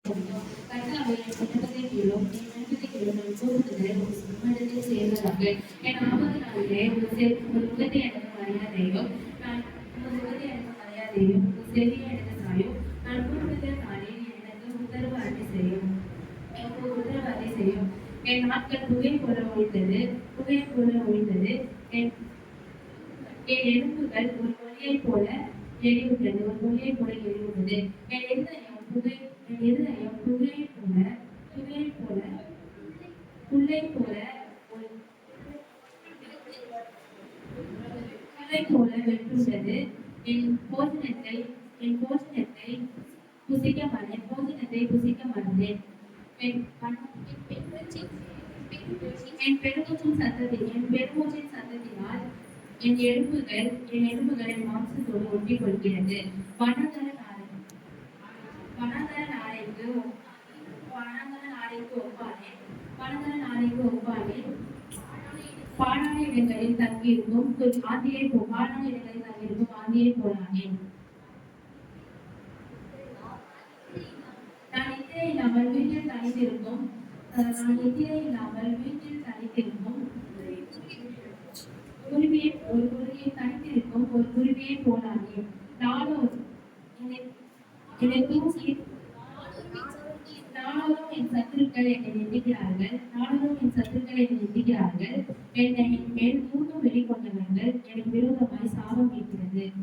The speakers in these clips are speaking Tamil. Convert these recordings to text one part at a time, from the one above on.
கர்த்தாவே என் குடும்பத்தையும் என் நண்பத்தையும் கோபுகளை உம்மிடத்தில் சேர்வதாக என் ஆபத்து நாளிலே ஒரு முகத்தை எனக்கு மரியாதையும் நான் உமது முகத்தை எனக்கு மரியாதையும் உமது செவியை எனக்கு சாயும் நான் கூப்பிடுகிற நாளில் எனக்கு உத்தரவு அருளி செய்யும் எனக்கு உத்தரவு அருளி செய்யும் என் நாட்கள் புகை போல ஒழிந்தது என் எலும்புகள் ஒரு ஒளியை போல எரிவுள்ளது என் இருதயம் புகை போல புல்லை போல வெற்றுள்ளது என் போஜனத்தை புசிக்க மறந்தேன் என் பெருமூச்சின் சத்தத்தினால் என் எலும்புகளை மாம்சத்தோடு ஒட்டிக் கொள்கிறது. வனாந்தர நாரைக்கு ஒப்பானே பாழான இடங்களில் தங்கியிருக்கும் ஆந்தியை போலானே. நான் நித்திரை இல்லாமல் வீட்டில் தனித்திருக்கும் ஒரு குருவியை போலானே. நானும் என் சத்துருக்கள் என்னை நிந்திக்கிறார்கள். என்னை மேல் தூக்கம் வெளிக்கொண்டவர்கள் எனக்கு விரோதமாய் சாபம் இடுகிறார்கள்.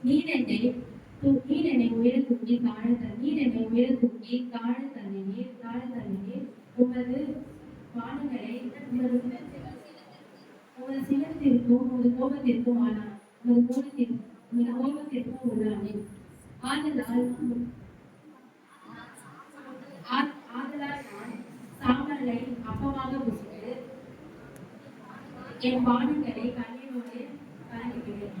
நீர் என்னை உயர தூக்கி தாழ தள்ளினீர். உமது வானங்களை உமது சினத்திற்கும் உமது கோபத்திற்கும் உள்ளானே. ஆதலால் நான் சாம்பலை அப்பமாக புசித்து என் பானங்களை கண்ணீரோடு கலங்குகிறேன்.